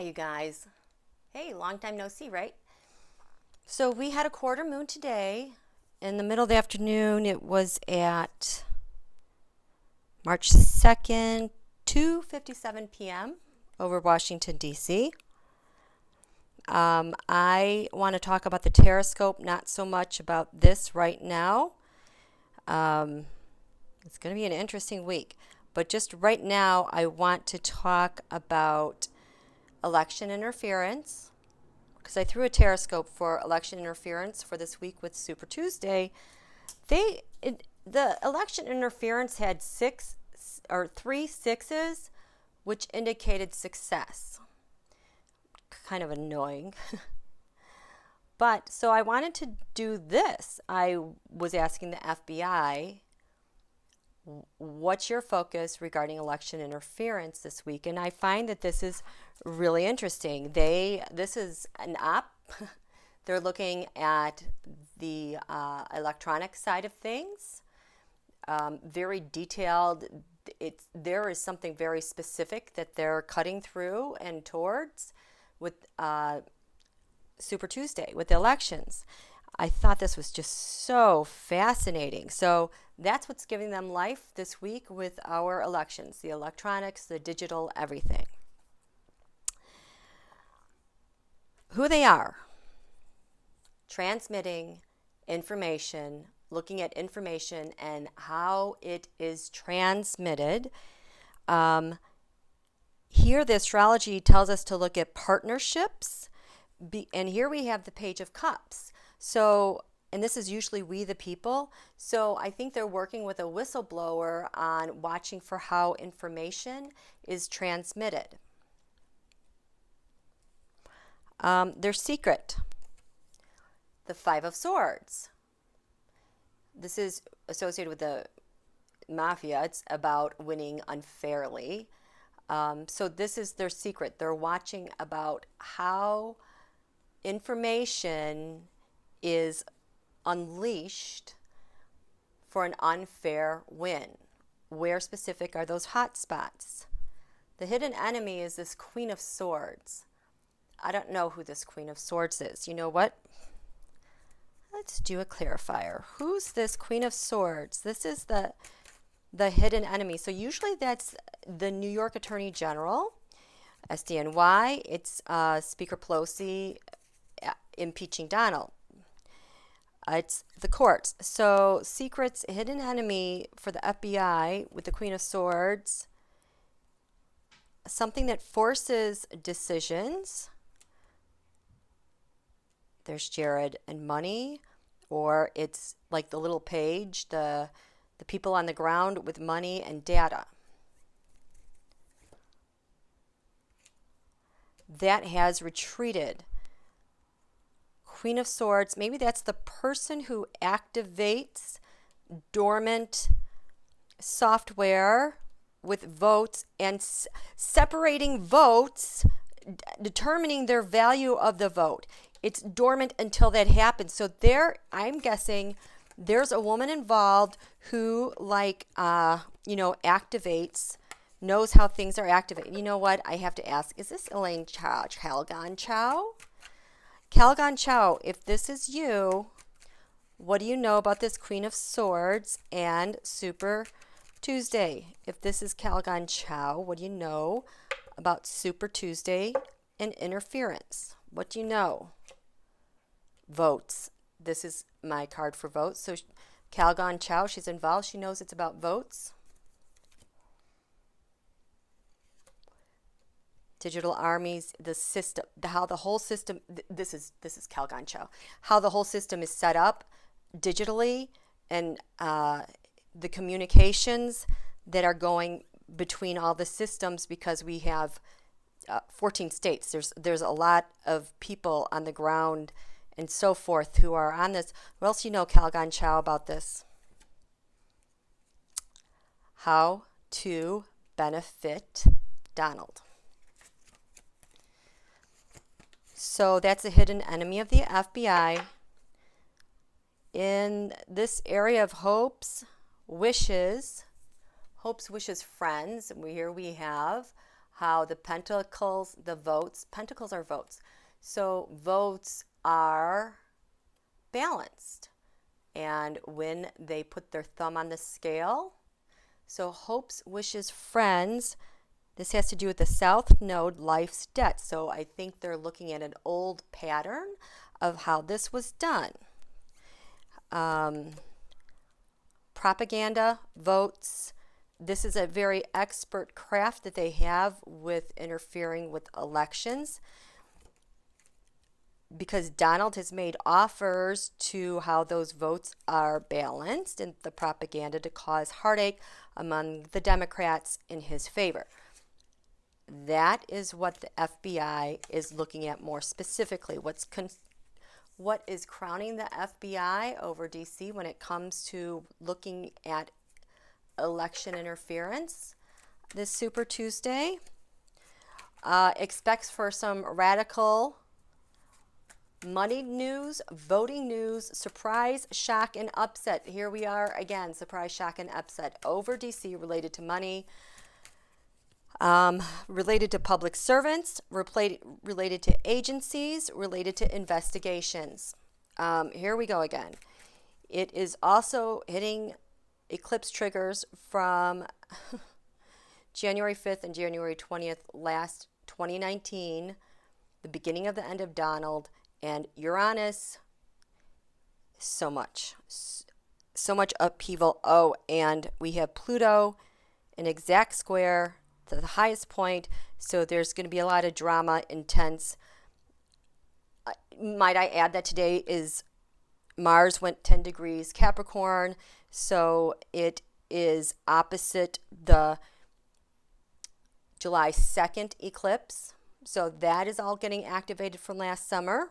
you guys. Hey, long time no see, right? So we had a quarter moon today. In the middle of the afternoon, it was at March 2nd, 2:57 p.m. over Washington, D.C. I want to talk about the Tarotstrology, not so much about this right now. It's going to be an interesting week. But just right now, I want to talk about election interference, because I threw a Taroscope for election interference for this week with Super Tuesday. The election interference had three sixes, which indicated success. Kind of annoying. But so I wanted to do this. I was asking the FBI, what's your focus regarding election interference this week? And I find that this is really interesting. This is an app. They're looking at the electronic side of things, very detailed. There is something very specific that they're cutting through and towards with Super Tuesday, with the elections. I thought this was just so fascinating. So that's what's giving them life this week with our elections, the electronics, the digital, everything. Who they are: transmitting information, looking at information and how it is transmitted. Here, the astrology tells us to look at partnerships. And here we have the Page of Cups. So, and this is usually we the people. So I think they're working with a whistleblower on watching for how information is transmitted. Their secret: the Five of Swords. This is associated with the mafia. It's about winning unfairly. So this is their secret. They're watching about how information is unleashed for an unfair win. Where specific are those hot spots? The hidden enemy is this Queen of Swords. I don't know who this Queen of Swords is. You know what? Let's do a clarifier. Who's this Queen of Swords? This is the hidden enemy. So usually that's the New York Attorney General, SDNY. It's Speaker Pelosi impeaching Donald. It's the courts. So secrets, hidden enemy for the FBI with the Queen of Swords. Something that forces decisions. There's Jared and money, or it's like the little page, the people on the ground with money and data. That has retreated. Queen of Swords, maybe that's the person who activates dormant software with votes and separating votes, determining their value of the vote. It's dormant until that happens. So I'm guessing there's a woman involved who activates, knows how things are activated. You know what? I have to ask, is this Elaine Calgon Chow? Calgon Chow, if this is you, what do you know about this Queen of Swords and Super Tuesday? If this is Calgon Chow, what do you know about Super Tuesday and interference? What do you know? Votes. This is my card for votes. So Calgon Chow, she's involved. She knows it's about votes. Digital armies, the system, how the whole system, this is Calgon Chow, how the whole system is set up digitally, and the communications that are going between all the systems, because we have 14 states. There's a lot of people on the ground and so forth who are on this. What else do you know, Calgon Chow, about this? How to benefit Donald. So that's a hidden enemy of the FBI. In this area of hopes, wishes, friends, here we have how the pentacles, the votes, pentacles are votes. So votes are balanced. And when they put their thumb on the scale, so hopes, wishes, friends, this has to do with the South Node, life's debt. So I think they're looking at an old pattern of how this was done. Propaganda, votes. This is a very expert craft that they have with interfering with elections, because Donald has made offers to how those votes are balanced and the propaganda to cause heartache among the Democrats in his favor. That is what the FBI is looking at more specifically. What is crowning the FBI over DC when it comes to looking at election interference this Super Tuesday? Expects for some radical money news, voting news, surprise, shock, and upset. Here we are again, surprise, shock, and upset over DC related to money, related to public servants, related to agencies, related to investigations. Here we go again. It is also hitting eclipse triggers from January 5th and January 20th, last 2019, the beginning of the end of Donald, and Uranus. So much upheaval. Oh, and we have Pluto, an exact square to the highest point, so there's going to be a lot of drama, intense. Might I add that today is Mars went 10 degrees Capricorn, so it is opposite the July 2nd eclipse. So that is all getting activated from last summer.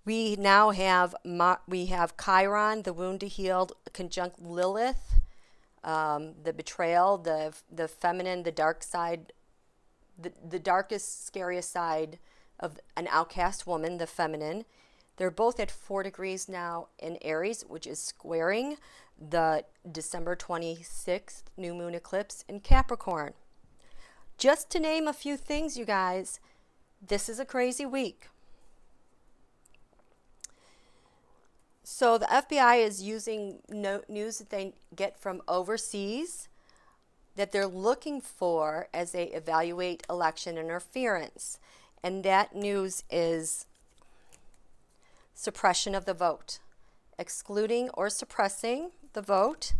We now have Chiron, the wound to heal, conjunct Lilith, the betrayal, the feminine, the dark side, the darkest, scariest side of an outcast woman, the feminine. They're both at 4 degrees now in Aries, which is squaring the December 26th new moon eclipse in Capricorn. Just to name a few things, you guys, this is a crazy week. So the FBI is using news that they get from overseas that they're looking for as they evaluate election interference. And that news is suppression of the vote, excluding or suppressing the vote,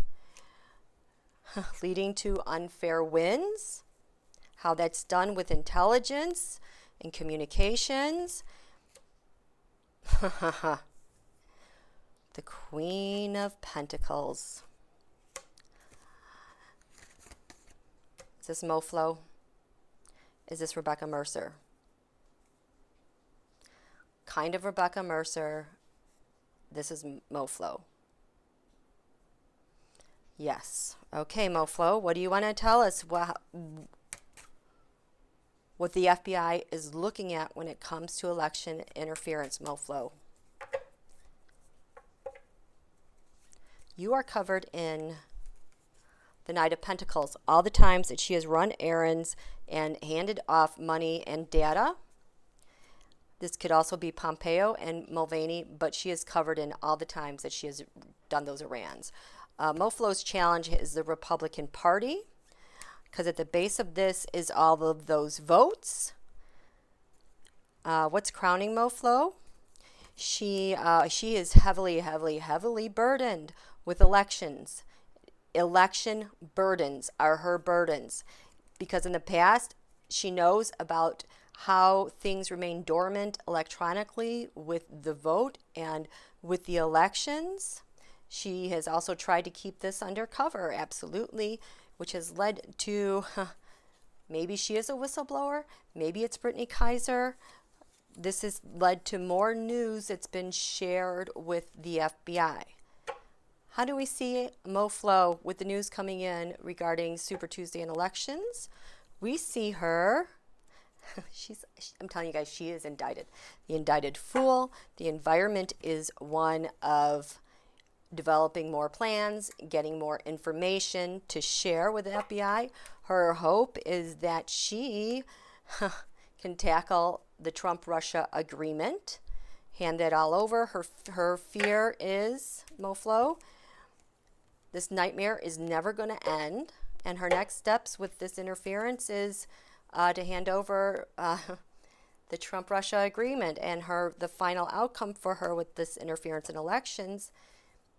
leading to unfair wins, how that's done with intelligence and communications. The Queen of Pentacles. Is this Moflo? Is this Rebecca Mercer? Kind of Rebecca Mercer. This is Moflo. Yes. Okay, Moflo, what do you want to tell us? What the FBI is looking at when it comes to election interference, Moflo? You are covered in the Knight of Pentacles. All the times that she has run errands and handed off money and data. This could also be Pompeo and Mulvaney, but she is covered in all the times that she has done those errands. Moflo's challenge is the Republican Party, because at the base of this is all of those votes. What's crowning Moflo? She is heavily burdened with elections. Election burdens are her burdens, because in the past she knows about how things remain dormant electronically with the vote and with the elections. She has also tried to keep this undercover, absolutely, which has led to maybe she is a whistleblower, maybe it's Brittany Kaiser. This has led to more news that's been shared with the FBI. How do we see Moflo with the news coming in regarding Super Tuesday and elections? We see her. I'm telling you guys, she is indicted. The indicted fool. The environment is one of developing more plans, getting more information to share with the FBI. Her hope is that she can tackle the Trump-Russia agreement, hand that all over. Her fear is, MoFlo, this nightmare is never going to end, and her next steps with this interference is to hand over the Trump-Russia agreement, and the final outcome for her with this interference in elections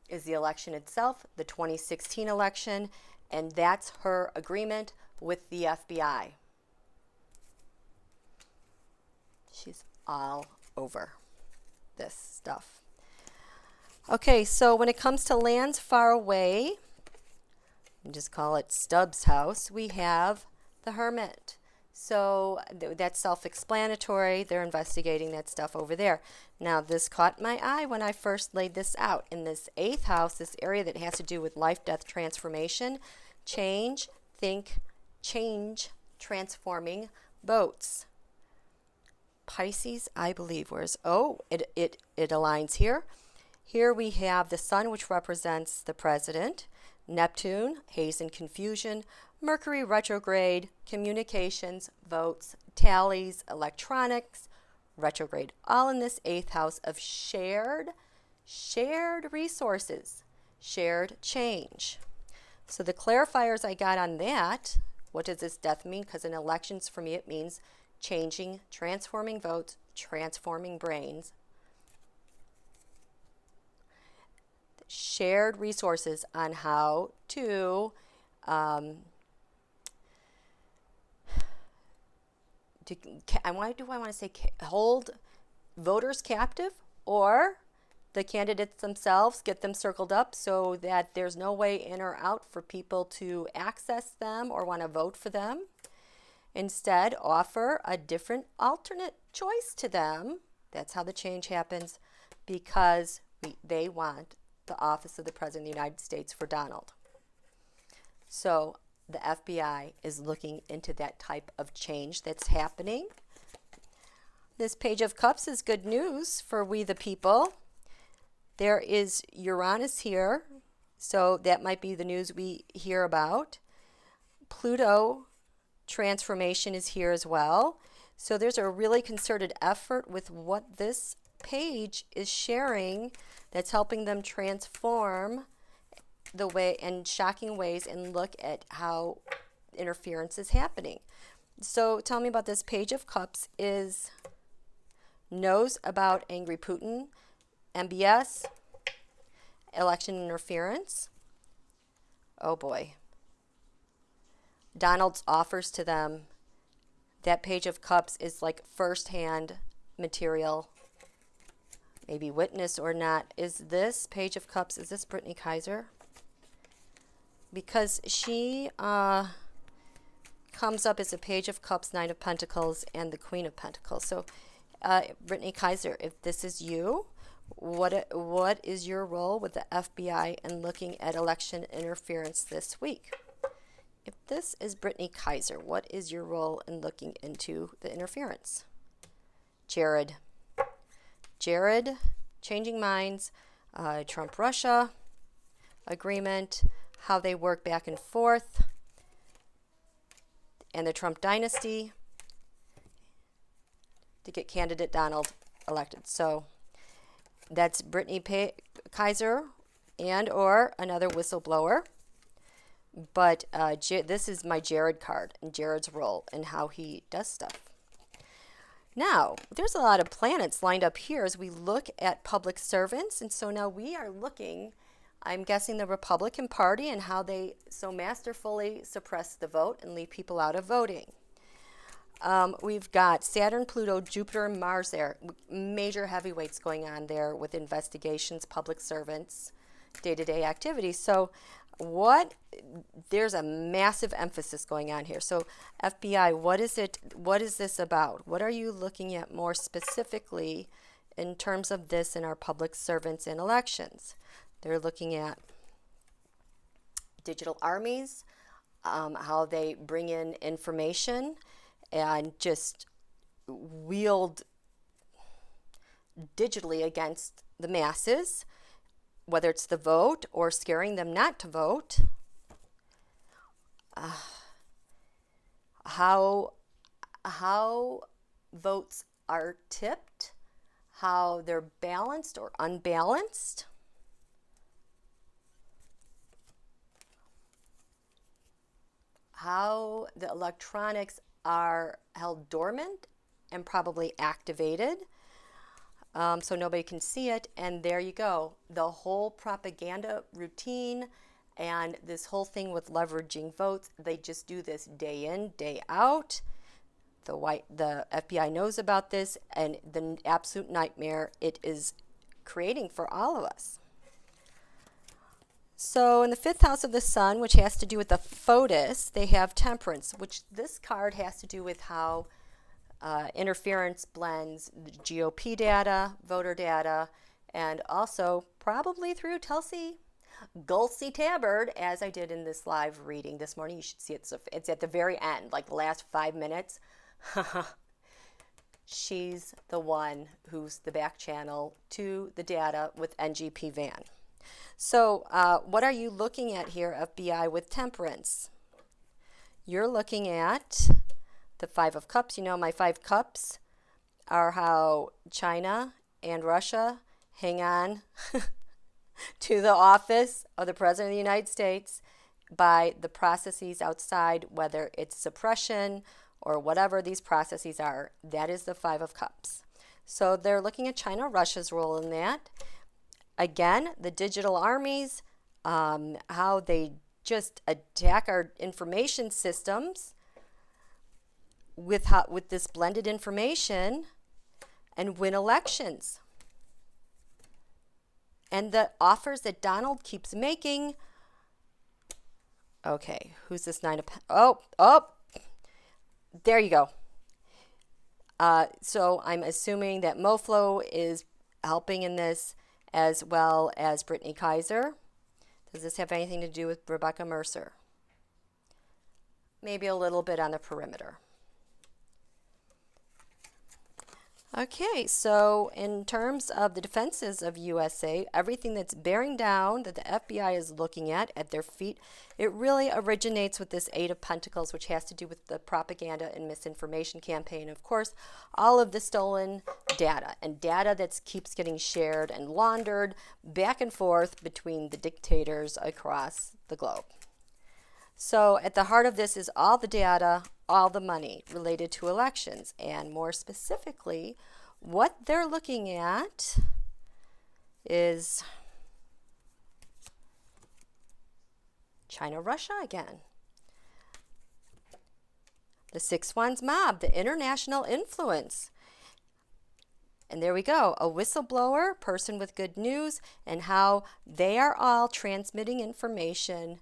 is the election itself, the 2016 election, and that's her agreement with the FBI. She's all over this stuff. Okay, so when it comes to lands far away, just call it Stubbs' house, we have the Hermit. So that's self-explanatory. They're investigating that stuff over there. Now, this caught my eye when I first laid this out. In this 8th house, this area that has to do with life, death, transformation, change, think, change, transforming boats. Pisces, I believe, it aligns here. Here we have the Sun, which represents the president, Neptune, haze and confusion, Mercury retrograde, communications, votes, tallies, electronics, retrograde, all in this 8th house of shared resources, shared change. So the clarifiers I got on that, what does this death mean? Because in elections, for me, it means changing, transforming votes, transforming brains. Shared resources on how to why do I want to say hold voters captive, or the candidates themselves, get them circled up so that there's no way in or out for people to access them or want to vote for them. Instead, offer a different alternate choice to them. That's how the change happens, because they want the office of the President of the United States for Donald. So the FBI is looking into that type of change that's happening. This Page of Cups is good news for we the people. There is Uranus here, so that might be the news we hear about. Pluto transformation is here as well. So there's a really concerted effort with what this page is sharing that's helping them transform the way in shocking ways and look at how interference is happening. So tell me about this Page of Cups. Knows about angry Putin, MBS, election interference. Oh boy. Donald's offers to them. That Page of Cups is like first-hand material, maybe witness or not. Is this Page of Cups, is this Brittany Kaiser? Because she comes up as a Page of Cups, Nine of Pentacles, and the Queen of Pentacles. So, Brittany Kaiser, if this is you, what is your role with the FBI and looking at election interference this week? If this is Brittany Kaiser, what is your role in looking into the interference? Jared, changing minds, Trump-Russia agreement, how they work back and forth, and the Trump dynasty to get candidate Donald elected. So that's Brittany Kaiser and or another whistleblower. But this is my Jared card and Jared's role and how he does stuff. Now, there's a lot of planets lined up here as we look at public servants. And so now we are looking, I'm guessing, the Republican Party and how they so masterfully suppress the vote and leave people out of voting. We've got Saturn, Pluto, Jupiter, and Mars there. Major heavyweights going on there with investigations, public servants, day-to-day activities. So there's a massive emphasis going on here. So FBI, what is this about? What are you looking at more specifically in terms of this in our public servants and elections? They're looking at digital armies, how they bring in information and just wield digitally against the masses, whether it's the vote or scaring them not to vote. how votes are tipped, how they're balanced or unbalanced. How the electronics are held dormant and probably activated, so nobody can see it. And there you go. The whole propaganda routine and this whole thing with leveraging votes, they just do this day in, day out. The FBI knows about this, and the absolute nightmare it is creating for all of us. So in the 5th house of the sun, which has to do with the photus, they have temperance, which this card has to do with how interference blends the GOP data, voter data, and also probably through Tulsi Gabbard, as I did in this live reading this morning. You should see it. So it's at the very end, like the last 5 minutes. She's the one who's the back channel to the data with NGP Van. So what are you looking at here, FBI, with temperance? You're looking at the 5 of Cups. You know, my 5 cups are how China and Russia hang on to the office of the President of the United States by the processes outside, whether it's suppression or whatever these processes are. That is the 5 of Cups. So they're looking at China, Russia's role in that. Again, the digital armies, how they just attack our information systems with this blended information and win elections. And the offers that Donald keeps making. Okay, who's this 9 of oh, there you go. So I'm assuming that MoFlo is helping in this, as well as Brittany Kaiser. Does this have anything to do with Rebecca Mercer? Maybe a little bit on the perimeter. Okay, so in terms of the defenses of USA, everything that's bearing down that the FBI is looking at their feet, it really originates with this 8 of Pentacles, which has to do with the propaganda and misinformation campaign. Of course, all of the stolen data and data that keeps getting shared and laundered back and forth between the dictators across the globe. So at the heart of this is all the data, all the money related to elections, and more specifically, what they're looking at is China, Russia again. The 6 Wands mob, the international influence. And there we go, a whistleblower, person with good news, and how they are all transmitting information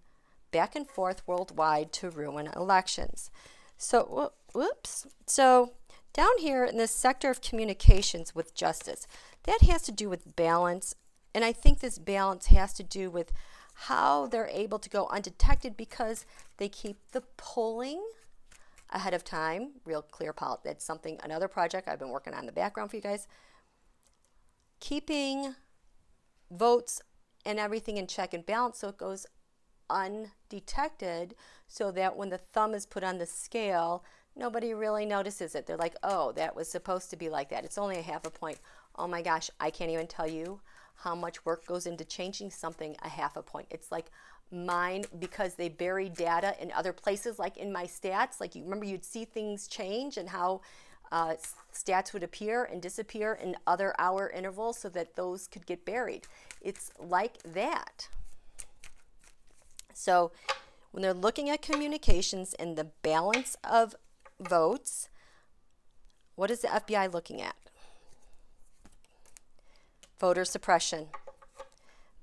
back and forth worldwide to ruin elections. So, whoops. So down here in this sector of communications with justice, that has to do with balance. And I think this balance has to do with how they're able to go undetected because they keep the polling ahead of time. Real clear politics. That's something, another project I've been working on in the background for you guys. Keeping votes and everything in check and balance so it goes undetected, so that when the thumb is put on the scale, nobody really notices it. They're like, oh, that was supposed to be like that. It's only a half a point. Oh my gosh, I can't even tell you how much work goes into changing something a half a point. It's like mine, because they bury data in other places, like in my stats. Like, you remember you'd see things change and how stats would appear and disappear in other hour intervals so that those could get buried. It's like that. So when they're looking at communications and the balance of votes, what is the FBI looking at? Voter suppression.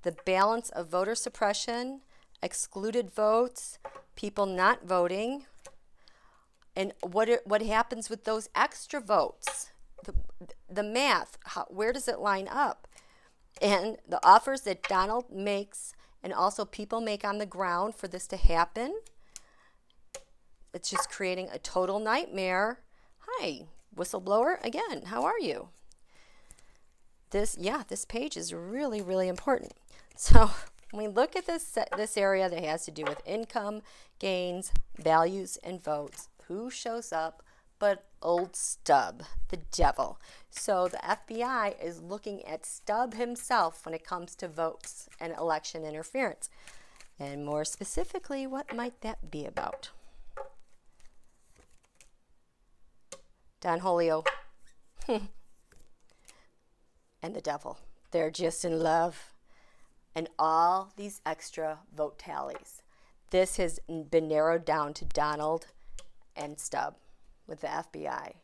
The balance of voter suppression, excluded votes, people not voting, and what happens with those extra votes? The math, where does it line up? And the offers that Donald makes and also people make on the ground for this to happen. It's just creating a total nightmare. Hi, whistleblower, again, how are you? This page is really, really important. So when we look at this area that has to do with income, gains, values, and votes, who shows up but old Stub, the devil. So the FBI is looking at Stub himself when it comes to votes and election interference. And more specifically, what might that be about? Don Julio and the devil. They're just in love. And all these extra vote tallies. This has been narrowed down to Donald and Stub with the FBI.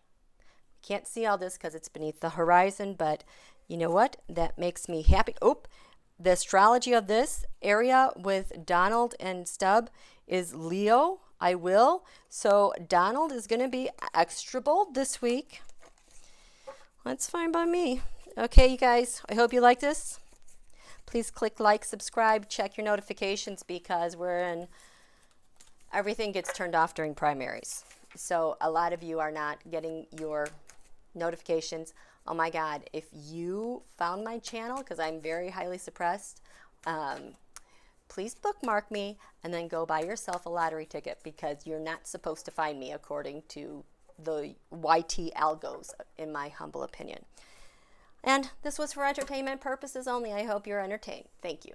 Can't see all this because it's beneath the horizon, but you know what? That makes me happy. The astrology of this area with Donald and Stub is Leo. I will. So Donald is going to be extra bold this week. That's fine by me. Okay, you guys, I hope you like this. Please click like, subscribe, check your notifications because everything gets turned off during primaries. So a lot of you are not getting your notifications. Oh my God, if you found my channel, because I'm very highly suppressed, please bookmark me and then go buy yourself a lottery ticket because you're not supposed to find me according to the YT algos, in my humble opinion. And this was for entertainment purposes only. I hope you're entertained. Thank you.